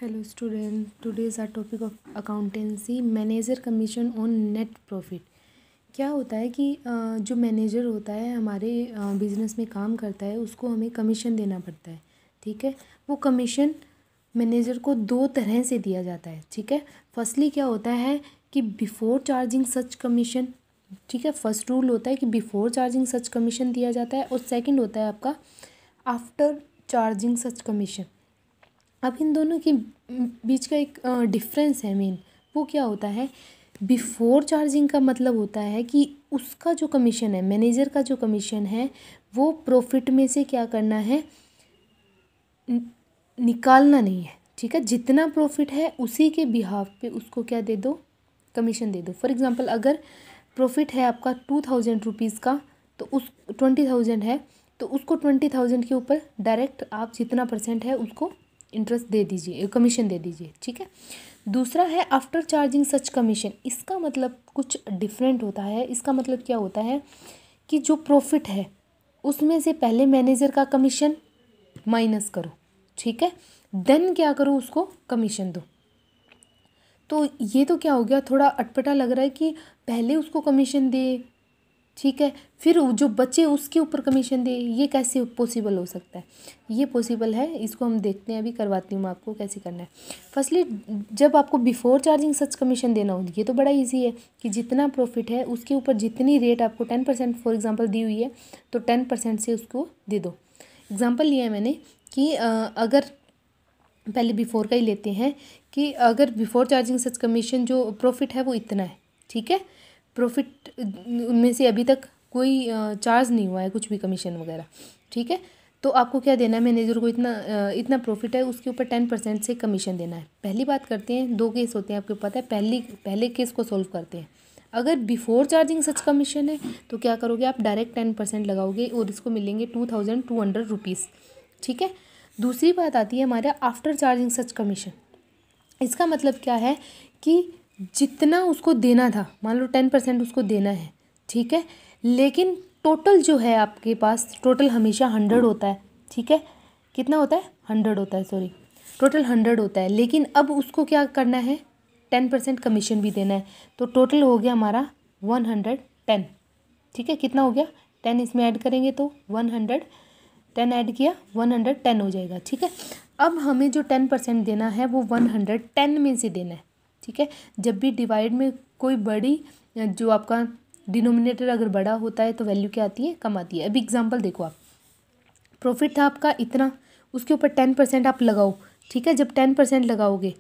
Hello student, today is our topic of accountancy, manager commission on net profit. क्या होता है कि जो मैनेजर होता है हमारे बिज़नेस में काम करता है उसको हमें कमीशन देना पड़ता है। ठीक है, वो कमीशन मैनेजर को दो तरह से दिया जाता है। ठीक है, फर्स्टली क्या होता है कि बिफोर चार्जिंग सच कमीशन। ठीक है, फर्स्ट रूल होता है कि बिफोर चार्जिंग सच कमीशन दिया जाता है और सेकंड होता है आपका आफ्टर चार्जिंग सच कमीशन। अब इन दोनों के बीच का एक डिफरेंस है मेन, वो क्या होता है। बिफोर चार्जिंग का मतलब होता है कि उसका जो कमीशन है, मैनेजर का जो कमीशन है, वो प्रॉफिट में से क्या करना है, निकालना नहीं है। ठीक है, जितना प्रॉफिट है उसी के बिहाफ पे उसको क्या दे दो, कमीशन दे दो। फॉर एग्जांपल अगर प्रॉफिट है आपका 2000 रुपीज़ का, तो उस 20,000 है तो उसको 20,000 के ऊपर डायरेक्ट आप जितना परसेंट है उसको इंटरेस्ट दे दीजिए, कमीशन दे दीजिए। ठीक है, दूसरा है आफ्टर चार्जिंग सच कमीशन। इसका मतलब कुछ डिफरेंट होता है। इसका मतलब क्या होता है कि जो प्रॉफिट है उसमें से पहले मैनेजर का कमीशन माइनस करो। ठीक है, देन क्या करो, उसको कमीशन दो। तो ये तो क्या हो गया, थोड़ा अटपटा लग रहा है कि पहले उसको कमीशन दे, ठीक है, फिर जो बचे उसके ऊपर कमीशन दे। ये कैसे पॉसिबल हो सकता है? ये पॉसिबल है, इसको हम देखते हैं, अभी करवाती हूँ मैं आपको कैसे करना है। फर्स्टली जब आपको बिफोर चार्जिंग सच कमीशन देना हो, ये तो बड़ा इजी है कि जितना प्रॉफिट है उसके ऊपर जितनी रेट आपको 10% फॉर एग्जांपल दी हुई है तो 10% से उसको दे दो। एग्जांपल लिया है मैंने कि अगर पहले बिफोर का ही लेते हैं कि अगर बिफोर चार्जिंग सच कमीशन जो प्रॉफिट है वो इतना है। ठीक है, प्रॉफिट में से अभी तक कोई चार्ज नहीं हुआ है कुछ भी कमीशन वगैरह। ठीक है, तो आपको क्या देना है, मैनेजर को इतना प्रॉफिट है उसके ऊपर 10% से कमीशन देना है। पहली बात करते हैं, दो केस होते हैं आपको पता है। पहले केस को सॉल्व करते हैं। अगर बिफोर चार्जिंग सच कमीशन है तो क्या करोगे, आप डायरेक्ट 10% लगाओगे और इसको मिलेंगे 2200 रुपीज़। ठीक है, दूसरी बात आती है हमारा आफ्टर चार्जिंग सच कमीशन। इसका मतलब क्या है कि जितना उसको देना था, मान लो 10% उसको देना है। ठीक है, लेकिन टोटल जो है आपके पास, टोटल हमेशा 100 होता है। ठीक है, कितना होता है, 100 होता है, सॉरी, टोटल 100 होता है। लेकिन अब उसको क्या करना है, 10% कमीशन भी देना है। तो टोटल हो गया हमारा 110। ठीक है, कितना हो गया, 10 इसमें ऐड करेंगे तो 110 ऐड किया 110 हो जाएगा। ठीक है, अब हमें जो 10% देना है वो 110 में से देना है। ठीक है, जब भी डिवाइड में कोई बड़ी, जो आपका डिनोमिनेटर अगर बड़ा होता है तो वैल्यू क्या आती है, कम आती है। अभी एग्जांपल देखो, आप प्रॉफिट था आपका इतना, उसके ऊपर 10% आप लगाओ। ठीक है, जब 10% लगाओगे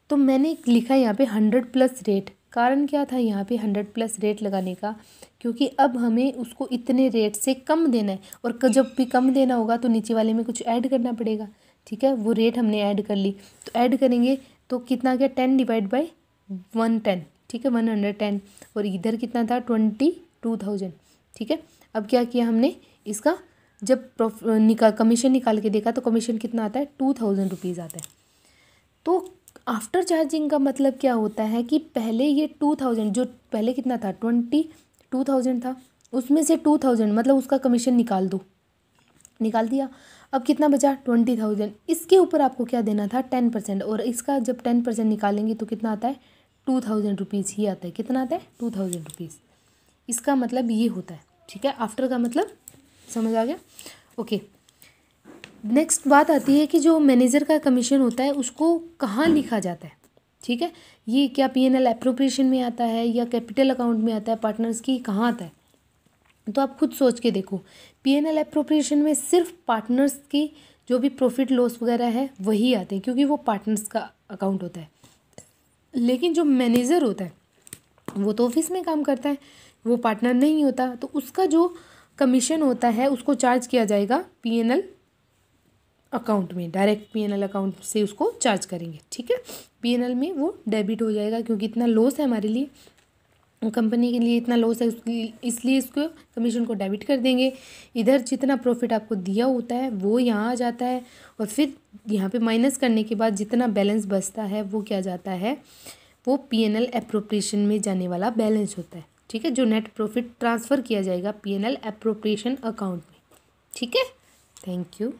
तो मैंने लिखा है यहाँ पे 100 प्लस रेट। कारण क्या था यहाँ पे 100 प्लस रेट लगाने का, क्योंकि अब हमें उसको इतने रेट से कम देना है और जब भी कम देना होगा तो नीचे वाले में कुछ ऐड करना पड़ेगा। ठीक है, वो रेट हमने ऐड कर ली, तो ऐड करेंगे तो कितना गया, 10 डिवाइड बाई 110। ठीक है, 110, और इधर कितना था, 22,000। ठीक है, अब क्या किया हमने, इसका जब कमीशन निकाल के देखा तो कमीशन कितना आता है, 2,000 रुपीज़ आता है। तो आफ्टर चार्जिंग का मतलब क्या होता है कि पहले ये 2,000, जो पहले कितना था, 22,000 था, उसमें से 2,000 मतलब उसका कमीशन निकाल दो, निकाल दिया। अब कितना बचा, 20,000। इसके ऊपर आपको क्या देना था, 10%, और इसका जब 10% निकालेंगे तो कितना आता है, 2,000 रुपीज़ ही आता है। कितना आता है, 2,000 रुपीज़। इसका मतलब ये होता है। ठीक है, आफ्टर का मतलब समझ आ गया। ओके, नेक्स्ट बात आती है कि जो मैनेजर का कमीशन होता है उसको कहाँ लिखा जाता है। ठीक है, ये क्या P&L एप्रोप्रिएशन में आता है या कैपिटल अकाउंट में आता है, पार्टनर्स की कहाँ आता है, तो आप खुद सोच के देखो। P&L एप्रोप्रिएशन में सिर्फ पार्टनर्स की जो भी प्रॉफिट लॉस वगैरह है वही आते हैं, क्योंकि वो पार्टनर्स का अकाउंट होता है। लेकिन जो मैनेजर होता है वो तो ऑफिस में काम करता है, वो पार्टनर नहीं होता, तो उसका जो कमीशन होता है उसको चार्ज किया जाएगा P&L अकाउंट में, डायरेक्ट P&L अकाउंट से उसको चार्ज करेंगे। ठीक है, P&L में वो डेबिट हो जाएगा, क्योंकि इतना लॉस है हमारे लिए, कंपनी के लिए इतना लॉस है, इसलिए इसको कमीशन को डेबिट कर देंगे। इधर जितना प्रॉफिट आपको दिया होता है वो यहाँ आ जाता है, और फिर यहाँ पे माइनस करने के बाद जितना बैलेंस बचता है वो क्या जाता है, वो P&L एप्रोप्रिएशन में जाने वाला बैलेंस होता है। ठीक है, जो नेट प्रॉफिट ट्रांसफ़र किया जाएगा P&L एप्रोप्रिएशन अकाउंट में। ठीक है, थैंक यू।